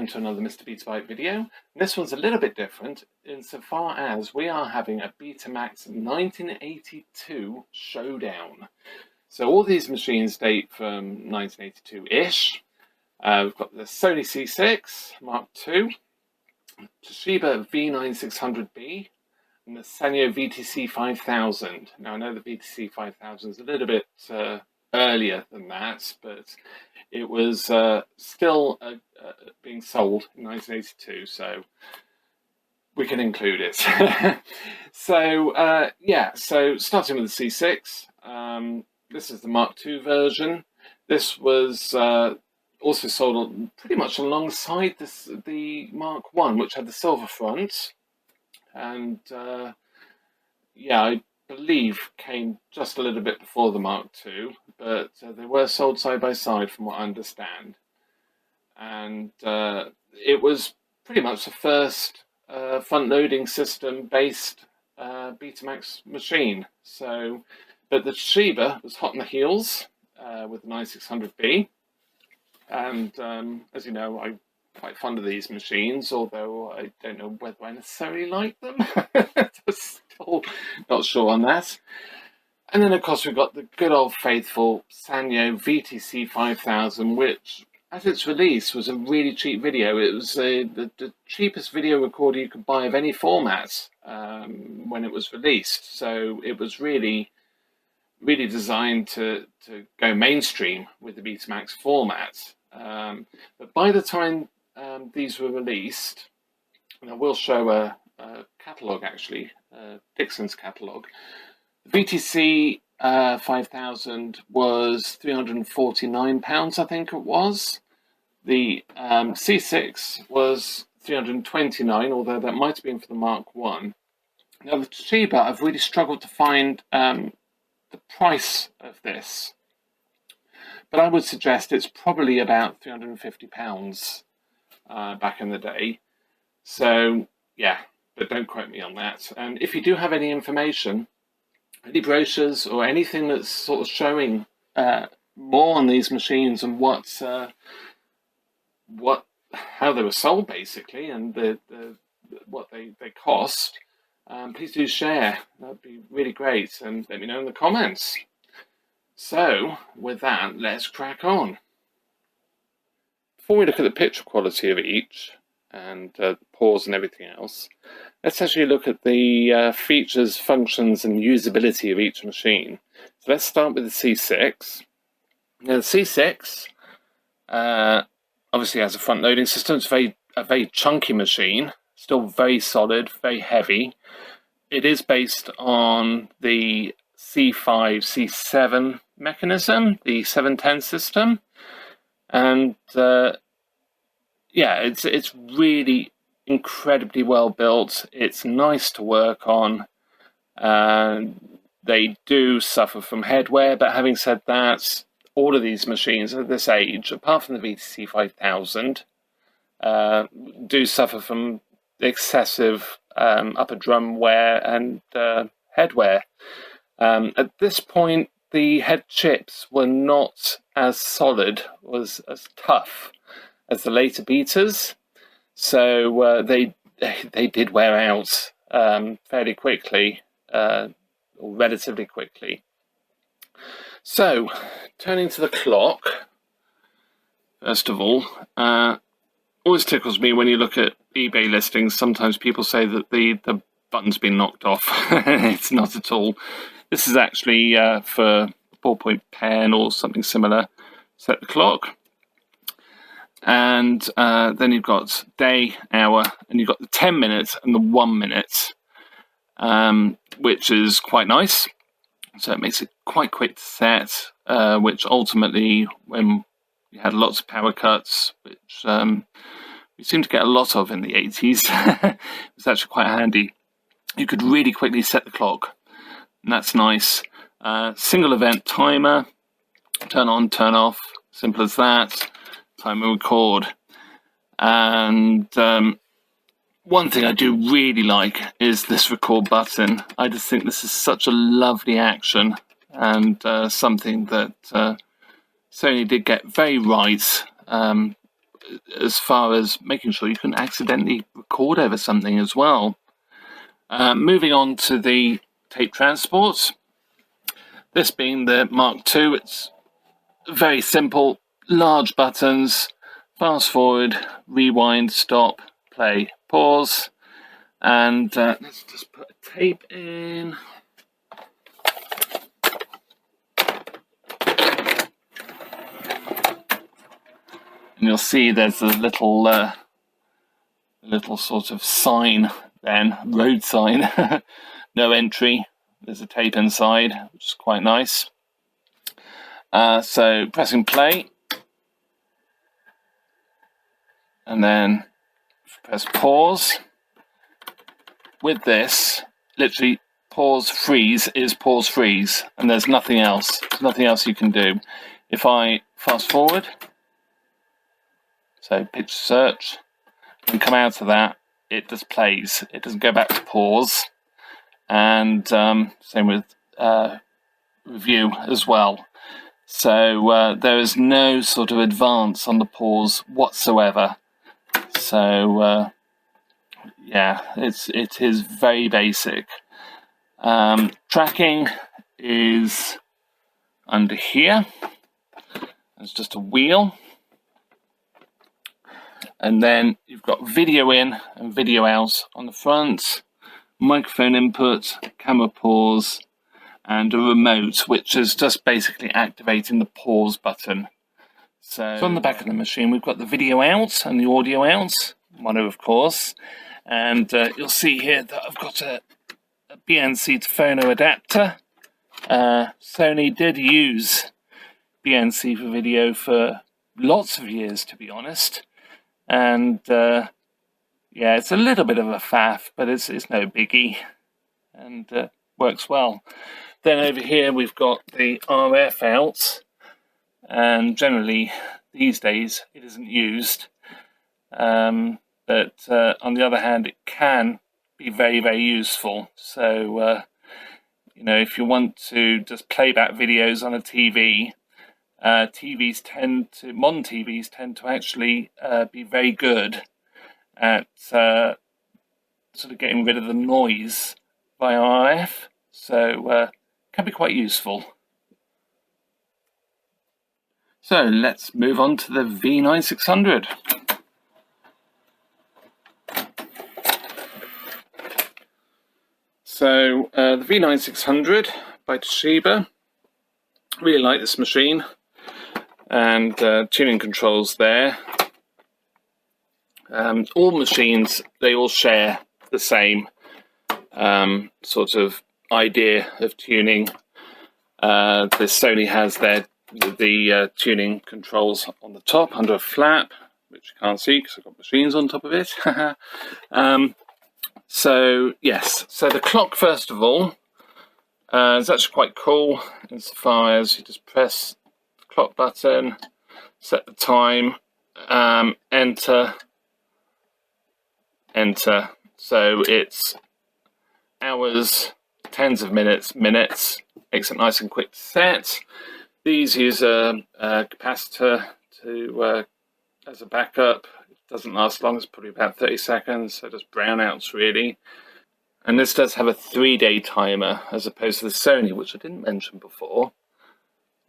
welcome to another Mr. Betabyte video. This one's a little bit different insofar as we are having a Betamax 1982 showdown. So all these machines date from 1982-ish. We've got the Sony C6 Mark II, Toshiba V9600B, and the Sanyo VTC5000. Now I know the VTC5000 is a little bit earlier than that, but it was still being sold in 1982, so we can include it. So yeah, so starting with the C6, this is the Mark II version. This was also sold pretty much alongside the Mark I, which had the silver front, and yeah, I believe came just a little bit before the Mark II, but they were sold side by side from what I understand. And it was pretty much the first front-loading system-based Betamax machine. So, but the Toshiba was hot on the heels with the 9600B, and as you know, I'm quite fond of these machines, although I don't know whether I necessarily like them. Still not sure on that. And then of course we've got the good old faithful Sanyo VTC5000, which at its release was a really cheap video. It was the cheapest video recorder you could buy of any format when it was released. So it was really designed to go mainstream with the Betamax format. But by the time these were released, and I will show a catalogue actually, Dixons catalogue. The VTC 5000 was £349, I think it was. The C6 was £329, although that might have been for the Mark I. Now the Toshiba, I've really struggled to find the price of this, but I would suggest it's probably about £350 back in the day. So yeah, but don't quote me on that. And if you do have any information, any brochures or anything that's sort of showing more on these machines and how they were sold basically, and what they cost, please do share. That'd be really great, and let me know in the comments. So with that, let's crack on. Before we look at the picture quality of each and pause and everything else, let's actually look at the features, functions and usability of each machine. So let's start with the C6. Now the C6 obviously has a front loading system. It's a very chunky machine, still very solid, very heavy. It is based on the C5, C7 mechanism, the 710 system, and yeah, it's really incredibly well built. It's nice to work on. They do suffer from headwear, but having said that, all of these machines at this age, apart from the VTC 5000, do suffer from excessive upper drum wear and headwear. At this point, the head chips were not as solid, was as tough as the later betas, so they did wear out fairly quickly, or relatively quickly. So, turning to the clock, first of all, always tickles me when you look at eBay listings. Sometimes people say that the button's been knocked off. It's not at all. This is actually for a ballpoint pen or something similar. Set the clock. And then you've got day, hour, and you've got the 10 minutes and the 1 minute, which is quite nice. So it makes it quite quick to set, which ultimately, when you had lots of power cuts, which we seemed to get a lot of in the 80s, it was actually quite handy. You could really quickly set the clock, and that's nice. Single event timer, turn on, turn off, simple as that. Time and record. And one thing I do really like is this record button. I just think this is such a lovely action, and something that Sony did get very right as far as making sure you can accidentally record over something as well. Moving on to the tape transport. This being the Mark II, it's very simple, large buttons, fast forward, rewind, stop, play, pause, and let's just put a tape in. And you'll see there's a little sort of sign then, road sign, no entry. There's a tape inside, which is quite nice. So pressing play, and then press pause. With this, literally pause freeze is pause freeze, and there's nothing else. There's nothing else you can do. If I fast forward, so pitch search, and come out of that, it just plays. It doesn't go back to pause. And same with review as well. So there is no sort of advance on the pause whatsoever. So yeah, it is very basic. Tracking is under here. It's just a wheel. And then you've got video in and video out on the front, microphone input, camera pause, and a remote, which is just basically activating the pause button. So on the back of the machine, we've got the video out and the audio out, mono of course, and you'll see here that I've got a BNC to phono adapter. Sony did use BNC for video for lots of years, to be honest. And yeah, it's a little bit of a faff, but it's no biggie, and works well. Then over here we've got the RF out, and generally these days it isn't used, but on the other hand it can be very, very useful. So you know, if you want to just play back videos on a TV, modern TVs tend to actually be very good at sort of getting rid of the noise via RF, so can be quite useful. So let's move on to the V9600. So the V9600 by Toshiba, really like this machine. And tuning controls there. All machines, they all share the same sort of idea of tuning. The Sony has the tuning controls on the top under a flap, which you can't see because I've got machines on top of it. So yes, so the clock first of all is actually quite cool insofar as you just press clock button, set the time, enter, so it's hours, tens of minutes, makes it nice and quick to set. These use a capacitor to as a backup. It doesn't last long, it's probably about 30 seconds, so just brownouts really. And this does have a 3-day timer as opposed to the Sony, which I didn't mention before,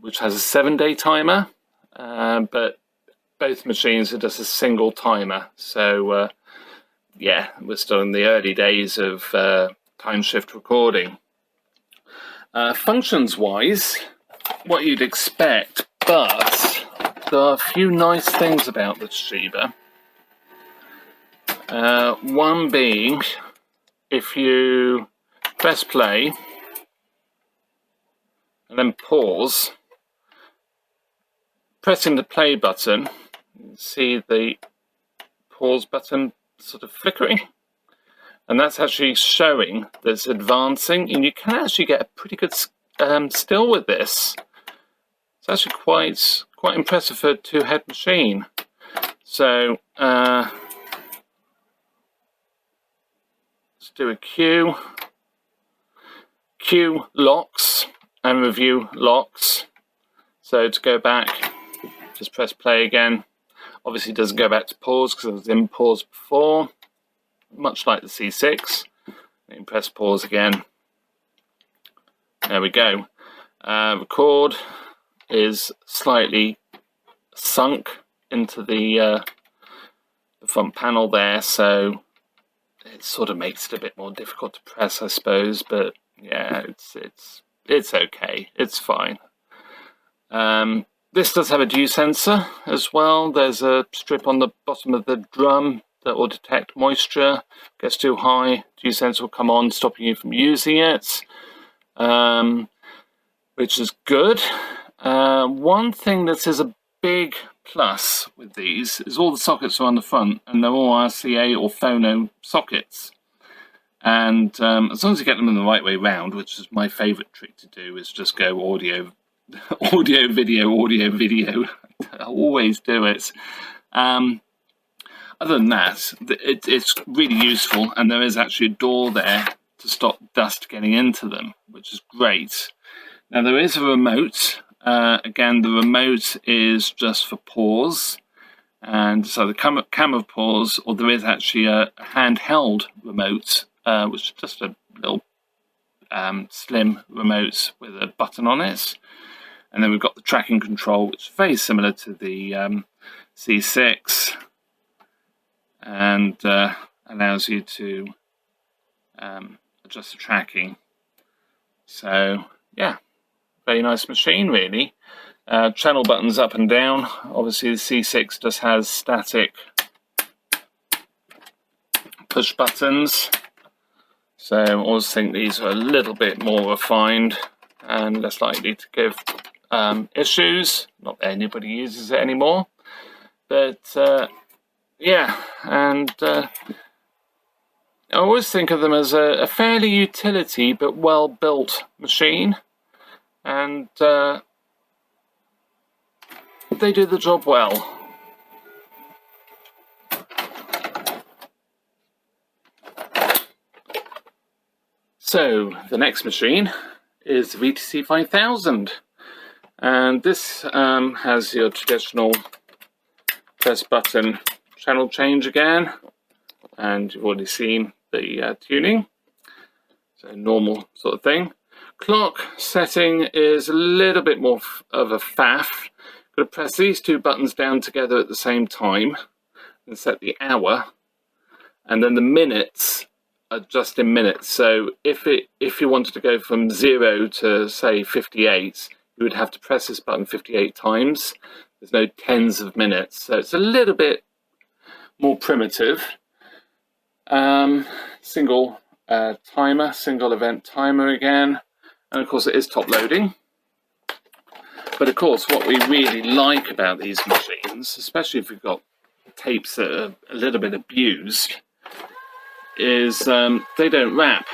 which has a 7-day timer, but both machines are just a single timer. So yeah, we're still in the early days of time shift recording. Functions wise, what you'd expect, but there are a few nice things about the Toshiba. One being, if you press play and then pause, pressing the play button, you can see the pause button sort of flickering, and that's actually showing that it's advancing, and you can actually get a pretty good still with this. It's actually quite impressive for a 2-head machine. So let's do a Q locks and review locks. So to go back, just press play again. Obviously it doesn't go back to pause because it was in pause before, much like the C6. You can press pause again. There we go. Record is slightly sunk into the front panel there, so it sort of makes it a bit more difficult to press, I suppose. But yeah, it's okay. It's fine. This does have a dew sensor as well. There's a strip on the bottom of the drum that will detect moisture. Gets too high, dew sensor will come on, stopping you from using it, which is good. One thing that is a big plus with these is all the sockets are on the front, and they're all RCA or phono sockets. And as long as you get them in the right way round, which is my favourite trick to do, is just go audio, audio, video. I always do it. Other than that, it's really useful, and there is actually a door there to stop dust getting into them, which is great. Now there is a remote. Again, the remote is just for pause, and so the camera pause, or there is actually a handheld remote, which is just a little slim remote with a button on it. And then we've got the tracking control, which is very similar to the C6, and allows you to adjust the tracking. So yeah, very nice machine, really. Channel buttons up and down. Obviously the C6 just has static push buttons, so I always think these are a little bit more refined and less likely to give issues. Not that anybody uses it anymore, but yeah, and I always think of them as a fairly utility but well built machine, and they do the job well. So the next machine is the VTC5000, and this has your traditional press button channel change again, and you've already seen the tuning, so normal sort of thing. Clock setting is a little bit more of a faff. Got to press these two buttons down together at the same time and set the hour, and then the minutes are just in minutes. So if you wanted to go from 0 to say 58, you would have to press this button 58 times. There's no tens of minutes, so it's a little bit more primitive. Single timer, single event timer again, and of course it is top loading. But of course what we really like about these machines, especially if we've got tapes that are a little bit abused, is they don't wrap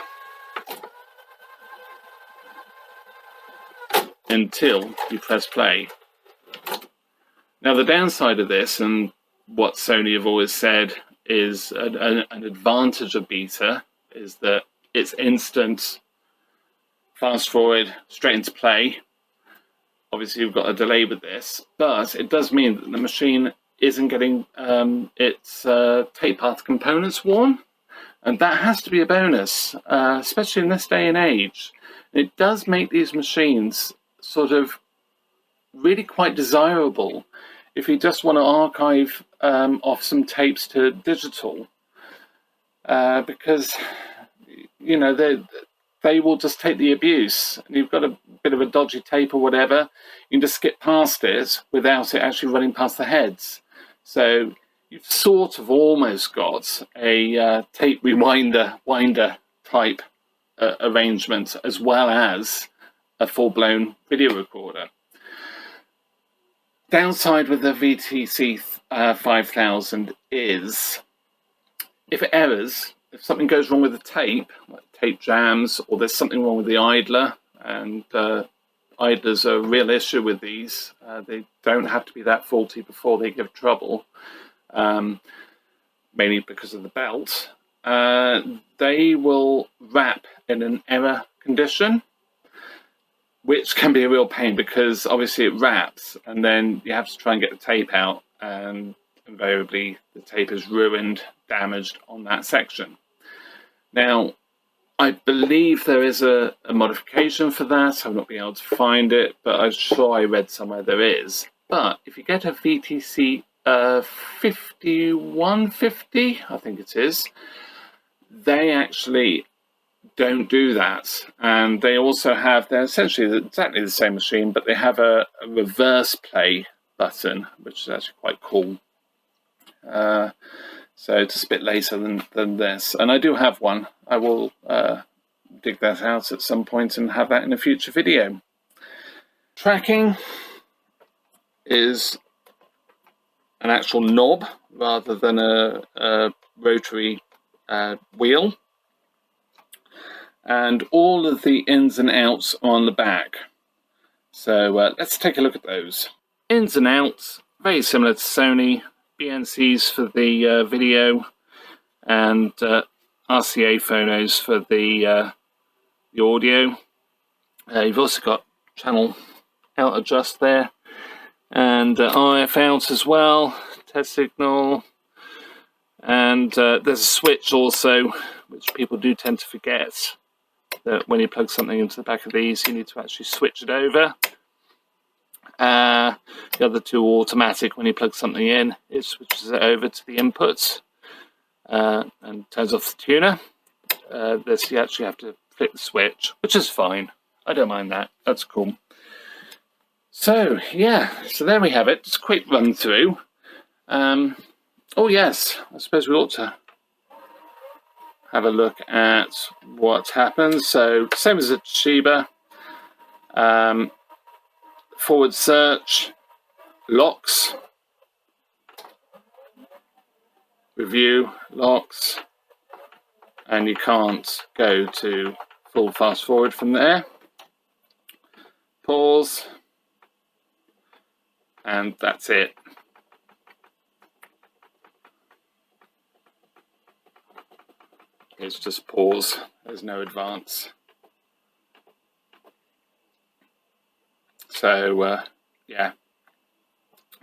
until you press play. Now the downside of this, and what Sony have always said is an advantage of beta, is that it's instant, fast forward, straight into play. Obviously you've got a delay with this, but it does mean that the machine isn't getting its tape path components worn, and that has to be a bonus, especially in this day and age. It does make these machines sort of really quite desirable if you just want to archive off some tapes to digital, because you know they will just take the abuse. And you've got a bit of a dodgy tape or whatever, you can just skip past it without it actually running past the heads. So you've sort of almost got a tape winder type arrangement, as well as a full-blown video recorder. Downside with the VTC 5000 is if it errors, if something goes wrong with the tape, like tape jams, or there's something wrong with the idler, and idlers are a real issue with these. They don't have to be that faulty before they give trouble, mainly because of the belt. They will wrap in an error condition, which can be a real pain because obviously it wraps and then you have to try and get the tape out, and invariably the tape is ruined, damaged on that section. Now, I believe there is a modification for that. I've not been able to find it, but I'm sure I read somewhere there is. But if you get a VTC 5150, I think it is, they actually don't do that. And they also have, they're essentially exactly the same machine, but they have a reverse play button, which is actually quite cool. So it's a bit later than this. And I do have one. I will dig that out at some point and have that in a future video. Tracking is an actual knob rather than a rotary wheel. And all of the ins and outs are on the back. So let's take a look at those. Ins and outs, very similar to Sony. BNCs for the video, and RCA phonos for the audio. You've also got channel out adjust there, and RF out as well, test signal, and there's a switch also, which people do tend to forget, that when you plug something into the back of these, you need to actually switch it over. The other two are automatic. When you plug something in, it switches it over to the inputs and turns off the tuner. This, you actually have to flick the switch, which is fine. I don't mind that. That's cool. So, yeah, so there we have it. Just a quick run through. Oh, yes, I suppose we ought to have a look at what happens. So, same as a Toshiba. Forward search, locks, review, locks, and you can't go to full fast forward from there. Pause, and that's it. It's just pause, there's no advance. So, yeah,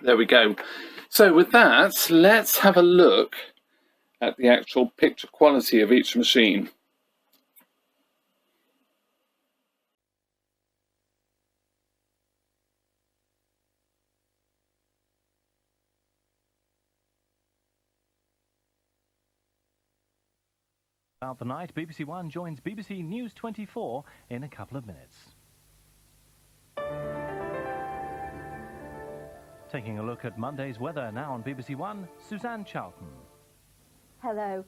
there we go. So with that, let's have a look at the actual picture quality of each machine. About the night, BBC One joins BBC News 24 in a couple of minutes. Taking a look at Monday's weather now on BBC One, Suzanne Charlton. Hello.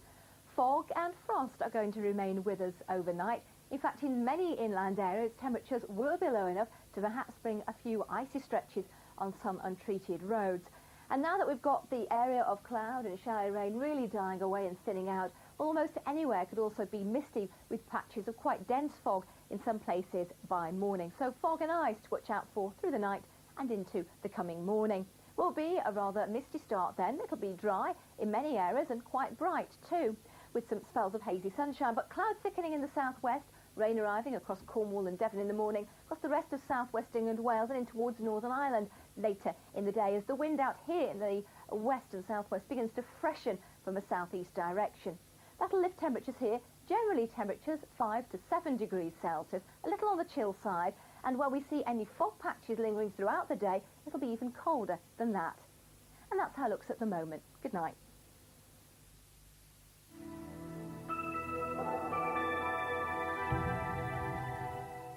Fog and frost are going to remain with us overnight. In fact, in many inland areas, temperatures will be low enough to perhaps bring a few icy stretches on some untreated roads. And now that we've got the area of cloud and shallow rain really dying away and thinning out, almost anywhere could also be misty with patches of quite dense fog in some places by morning. So fog and ice to watch out for through the night and into the coming morning. Will be a rather misty start then. It'll be dry in many areas and quite bright too, with some spells of hazy sunshine, but cloud thickening in the southwest, rain arriving across Cornwall and Devon in the morning, across the rest of southwest England, Wales and in towards Northern Ireland later in the day as the wind out here in the west and southwest begins to freshen from a southeast direction. That'll lift temperatures here, generally temperatures 5 to 7 degrees Celsius, a little on the chill side, and where we see any fog patches lingering throughout the day, it'll be even colder than that. And that's how it looks at the moment. Good night.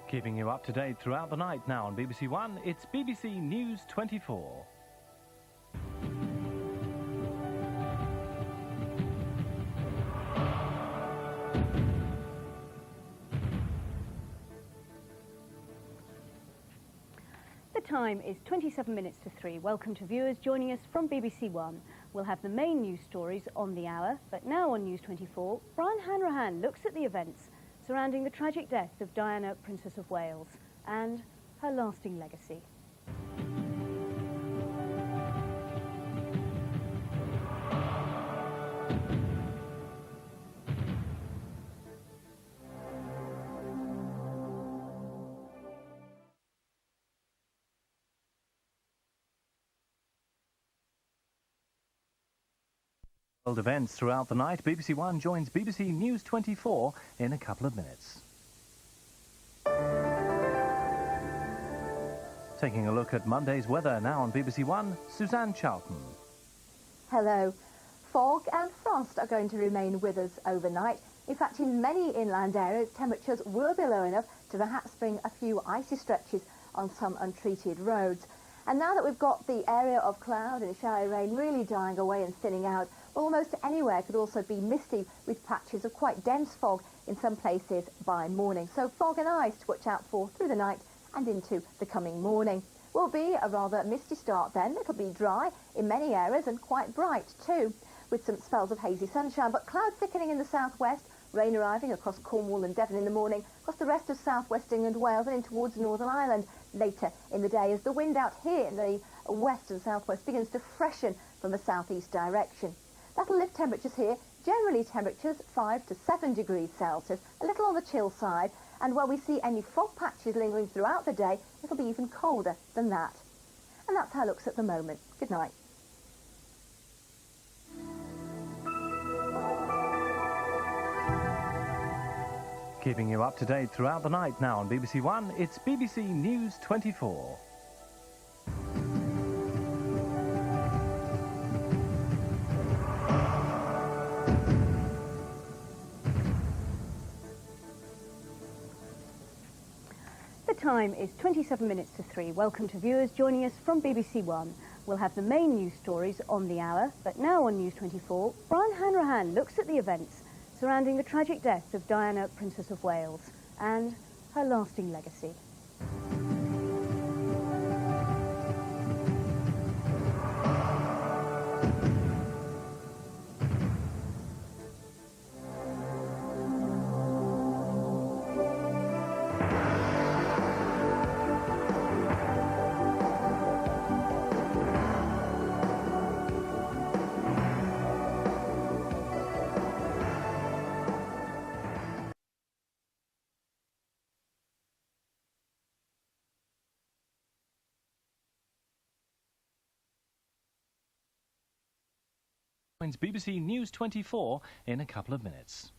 Keeping you up to date throughout the night now on BBC One, it's BBC News 24. The time is 27 minutes to 3. Welcome to viewers joining us from BBC One. We'll have the main news stories on the hour, but now on News 24, Brian Hanrahan looks at the events surrounding the tragic death of Diana, Princess of Wales, and her lasting legacy. World events throughout the night. BBC One joins BBC News 24 in a couple of minutes. Taking a look at Monday's weather now on BBC One, Suzanne Charlton. Hello. Fog and frost are going to remain with us overnight. In fact, in many inland areas, temperatures will be low enough to perhaps bring a few icy stretches on some untreated roads. And now that we've got the area of cloud and showery rain really dying away and thinning out, almost anywhere could also be misty with patches of quite dense fog in some places by morning. So fog and ice to watch out for through the night and into the coming morning. Will be a rather misty start then. It'll be dry in many areas and quite bright too, with some spells of hazy sunshine, but cloud thickening in the southwest, rain arriving across Cornwall and Devon in the morning, across the rest of southwest England, Wales and in towards Northern Ireland later in the day as the wind out here in the west and southwest begins to freshen from a southeast direction. That'll lift temperatures here, generally temperatures 5 to 7 degrees Celsius, a little on the chill side, and where we see any fog patches lingering throughout the day, it'll be even colder than that. And that's how it looks at the moment. Good night. Keeping you up to date throughout the night now on BBC One, it's BBC News 24. The time is 27 minutes to 3. Welcome to viewers joining us from BBC One. We'll have the main news stories on the hour, but now on News 24, Brian Hanrahan looks at the events surrounding the tragic death of Diana, Princess of Wales, and her lasting legacy. BBC News 24 in a couple of minutes.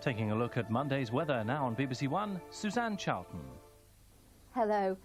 Taking a look at Monday's weather now on BBC One, Suzanne Charlton. Hello.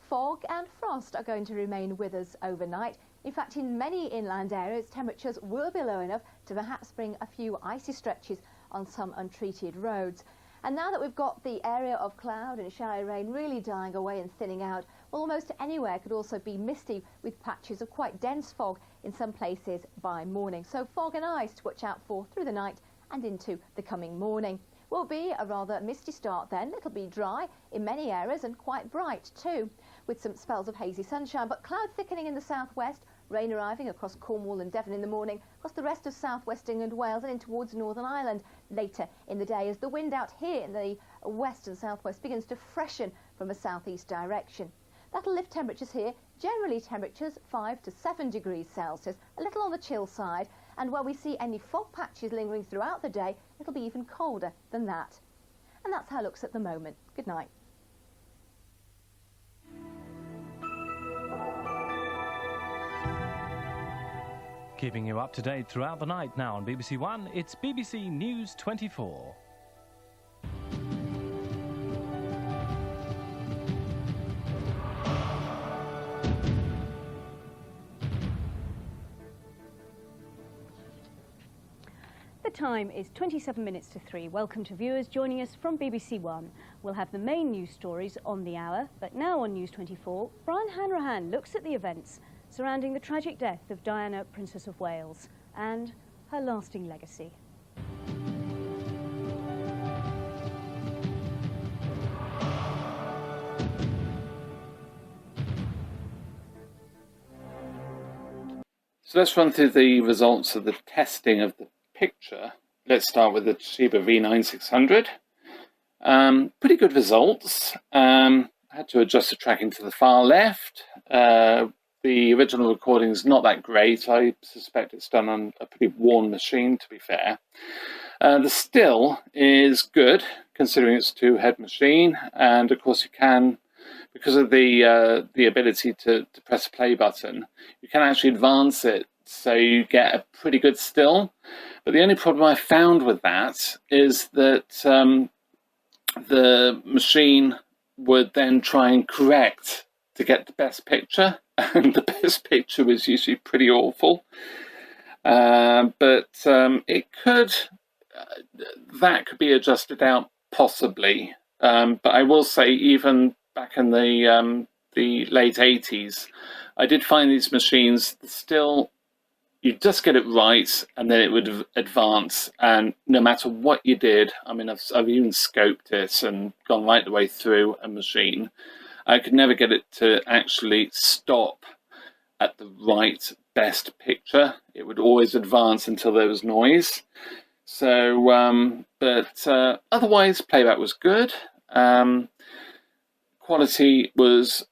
Fog and frost are going to remain with us overnight. In fact, in many inland areas, temperatures will be low enough to perhaps bring a few icy stretches on some untreated roads. And now that we've got the area of cloud and showery rain really dying away and thinning out, almost anywhere could also be misty with patches of quite dense fog in some places by morning. So fog and ice to watch out for through the night and into the coming morning. Will be a rather misty start then. It'll be dry in many areas and quite bright too, with some spells of hazy sunshine, but cloud thickening in the southwest, rain arriving across Cornwall and Devon in the morning, across the rest of southwest England, Wales and in towards Northern Ireland later in the day as the wind out here in the west and southwest begins to freshen from a southeast direction. That'll lift temperatures here, generally temperatures 5 to 7 degrees Celsius, a little on the chill side, and where we see any fog patches lingering throughout the day, it'll be even colder than that. And that's how it looks at the moment. Good night. Keeping you up to date throughout the night now on BBC One, it's BBC News 24. The time is 27 minutes to 3. Welcome to viewers joining us from BBC One. We'll have the main news stories on the hour, but now on News 24, Brian Hanrahan looks at the events surrounding the tragic death of Diana, Princess of Wales, and her lasting legacy. So let's run through the results of the testing of the picture. Let's start with the Toshiba V9600. Pretty good results. I had to adjust the tracking to the far left. The original recording is not that great. I suspect it's done on a pretty worn machine, to be fair. The still is good, considering it's a two-head machine, and of course you can because of the ability to press a play button, you can actually advance it so you get a pretty good still. But the only problem I found with that is that the machine would then try and correct to get the best picture, and the best picture was usually pretty awful. But it could, that could be adjusted out possibly. But I will say, even back in the late 80s, I did find these machines still, you just get it right and then it would advance, and no matter what you did, I mean, I've even scoped it and gone right the way through a machine, I could never get it to actually stop at the right best picture. It would always advance until there was noise. So but otherwise playback was good. Quality was,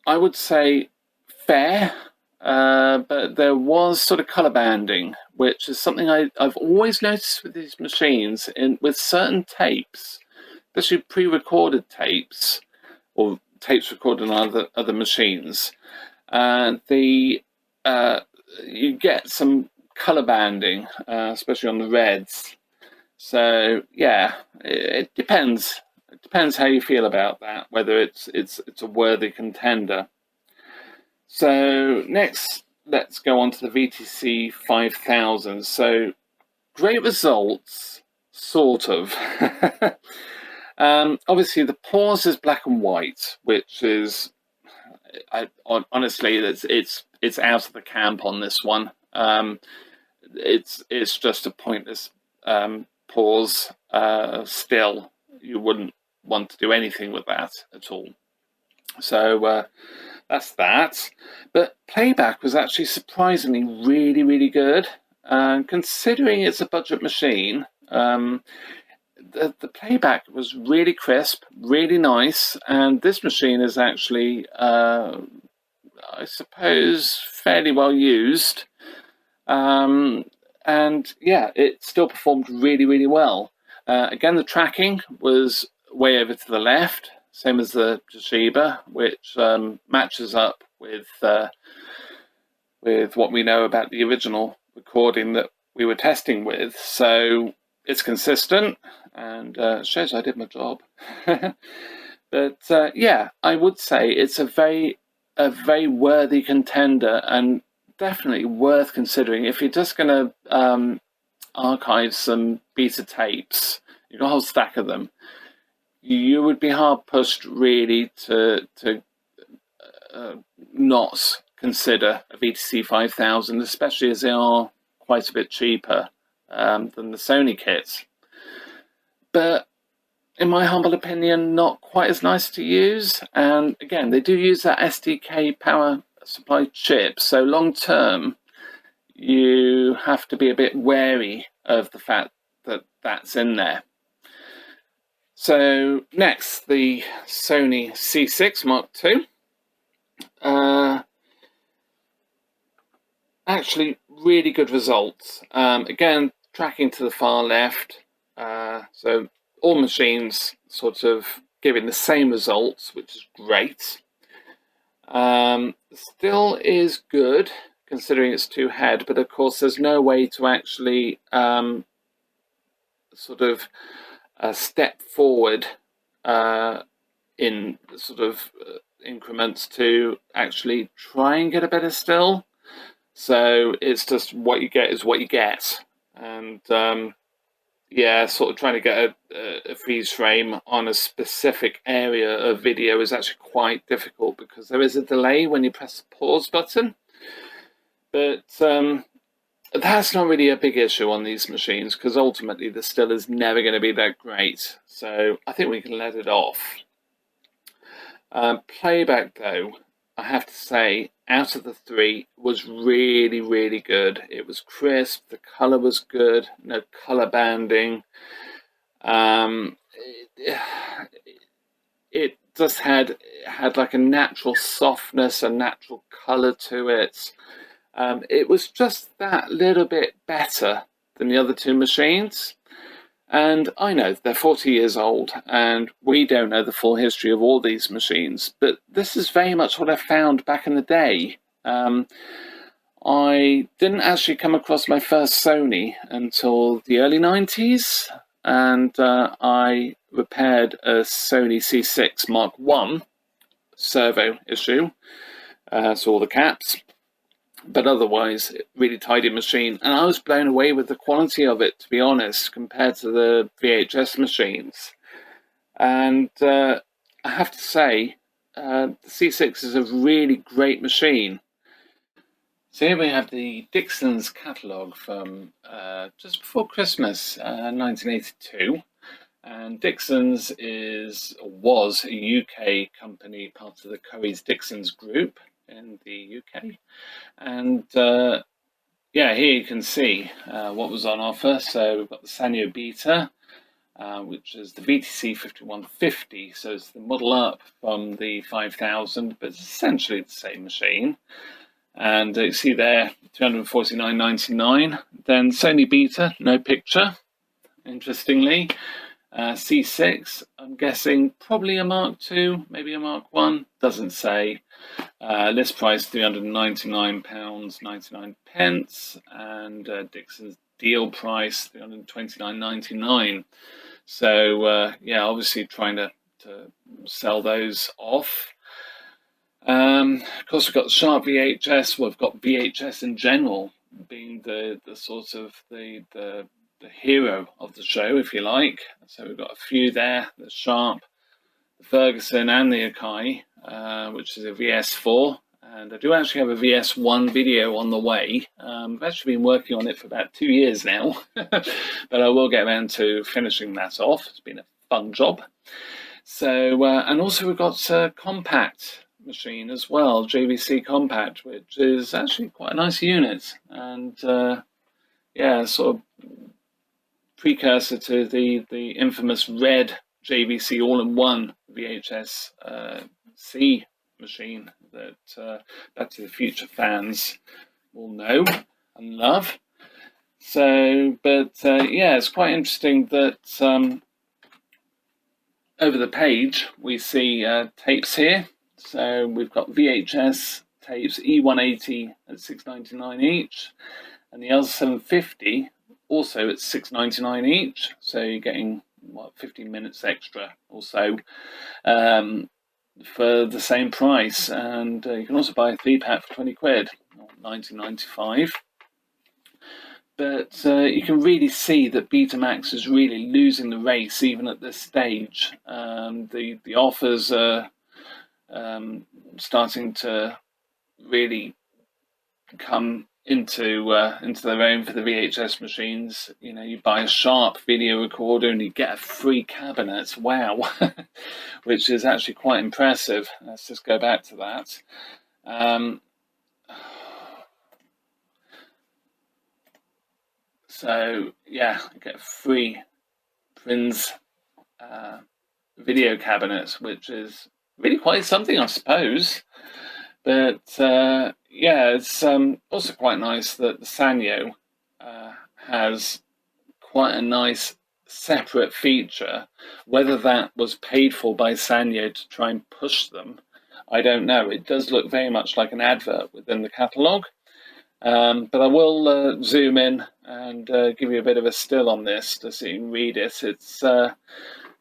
I would say, fair. But there was sort of colour banding, which is something I've always noticed with these machines. With certain tapes, especially pre-recorded tapes or tapes recorded on other machines, you get some colour banding, especially on the reds. So yeah, it depends. It depends how you feel about that, whether it's a worthy contender. So next, let's go on to the VTC5000. So great results, sort of. Obviously, the pause is black and white, which is, honestly, it's out of the camp on this one. It's just a pointless pause. Still, you wouldn't want to do anything with that at all. So that's that. But playback was actually surprisingly really, really good. Considering it's a budget machine, the playback was really crisp, really nice, and this machine is actually, I suppose, fairly well used. And yeah, it still performed really, really well. Again, the tracking was way over to the left, same as the Toshiba, which matches up with what we know about the original recording that we were testing with. So it's consistent, and shows I did my job. But yeah, I would say it's a very worthy contender, and definitely worth considering if you're just going to archive some beta tapes. You've got a whole stack of them. You would be hard pushed really to not consider a VTC5000, especially as they are quite a bit cheaper than the Sony kits. But in my humble opinion, not quite as nice to use. And again, they do use that SDK power supply chip, so long term you have to be a bit wary of the fact that that's in there. So next, the Sony C6 Mark II. Actually really good results. Again, tracking to the far left, so all machines sort of giving the same results, which is great. Still is good considering it's two head, but of course there's no way to actually sort of step forward in sort of increments to actually try and get a better still. So it's just what you get is what you get. And yeah, sort of trying to get a freeze frame on a specific area of video is actually quite difficult because there is a delay when you press the pause button. But that's not really a big issue on these machines because ultimately the still is never going to be that great. So I think we can let it off. Playback though, I have to say, out of the three, was really, really good. It was crisp, the colour was good, no colour banding. It just had like a natural softness, a natural colour to it. It was just that little bit better than the other two machines. And I know they're 40 years old, and we don't know the full history of all these machines, but this is very much what I found back in the day. I didn't actually come across my first Sony until the early 90s, and I repaired a Sony C6 Mark I servo issue, so all the caps. But otherwise, really tidy machine, and I was blown away with the quality of it, to be honest, compared to the VHS machines. And I have to say, the C6 is a really great machine. So here we have the Dixons catalogue from just before Christmas, 1982. And Dixons was a UK company, part of the Currys Dixons group in the UK. And yeah, here you can see what was on offer. So we've got the Sanyo Beta, which is the VTC5150. So it's the model up from the 5000, but it's essentially the same machine. And you see there, $249.99. Then Sony Beta, no picture, interestingly. C6, I'm guessing probably a Mark II, maybe a Mark I, doesn't say. List price £399.99, and Dixon's deal price £329.99. So yeah, obviously trying to sell those off. Of course, we've got the Sharp VHS. We've got VHS in general being the sort of the hero of the show, if you like. So we've got a few there: the Sharp, the Ferguson, and the Akai, which is a VS4. And I do actually have a VS1 video on the way. I've actually been working on it for about 2 years now, but I will get around to finishing that off. It's been a fun job. So, and also we've got a compact machine as well, JVC Compact, which is actually quite a nice unit, and yeah, sort of precursor to the infamous red JVC all-in-one VHS C machine that Back to the Future fans will know and love. So, but yeah, it's quite interesting that over the page we see tapes here. So we've got VHS tapes E180 at $6.99 each, and the L750 also at $6.99 each. So you're getting what, 15 minutes extra or so for the same price. And you can also buy a 3-pack for 20 quid, or $19.95. But you can really see that Betamax is really losing the race even at this stage. The offers are starting to really come into their own for the VHS machines. You know, you buy a Sharp video recorder and you get a free cabinet. Wow, which is actually quite impressive. Let's just go back to that. So yeah, you get a free Prinz video cabinet, which is really quite something, I suppose. But yeah, it's also quite nice that the Sanyo has quite a nice separate feature. Whether that was paid for by Sanyo to try and push them, I don't know. It does look very much like an advert within the catalogue. But I will zoom in and give you a bit of a still on this to so you can read it. It's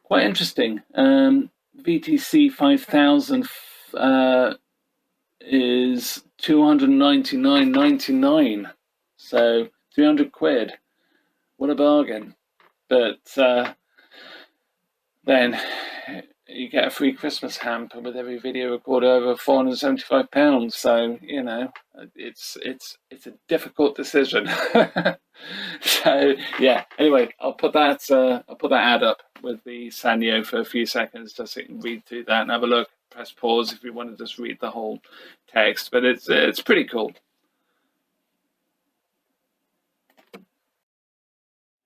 quite interesting. VTC5000 is $299.99, so 300 quid. What a bargain. But then you get a free Christmas hamper with every video recorder over £475. So you know, it's a difficult decision. So yeah. Anyway, I'll put that ad up with the Sanyo for a few seconds just so you can read through that and have a look. Press pause if you want to just read the whole text, but it's pretty cool.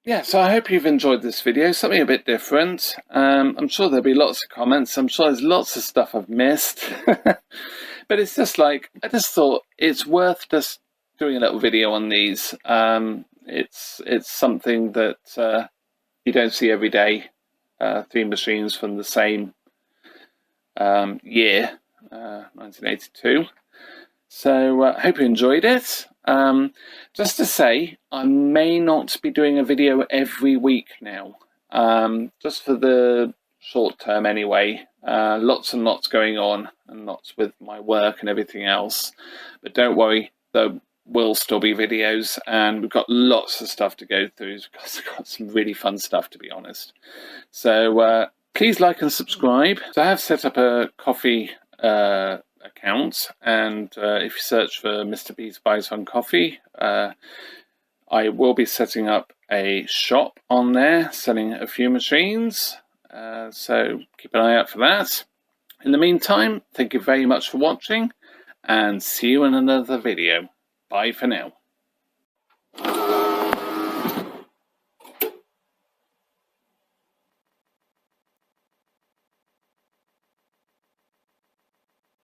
Yeah, so I hope you've enjoyed this video, something a bit different. I'm sure there'll be lots of comments. I'm sure there's lots of stuff I've missed. But it's just like, I just thought it's worth just doing a little video on these. It's something that you don't see every day 3 machines from the same year, 1982. So I hope you enjoyed it. Just to say, I may not be doing a video every week now, just for the short term anyway. Lots and lots going on, and lots with my work and everything else. But don't worry, there will still be videos, and we've got lots of stuff to go through. We've got some really fun stuff, to be honest. So please like and subscribe. So I have set up a coffee account, and if you search for Mr. B's Buys Fun Coffee, I will be setting up a shop on there selling a few machines, so keep an eye out for that. In the meantime, thank you very much for watching, and see you in another video. Bye for now.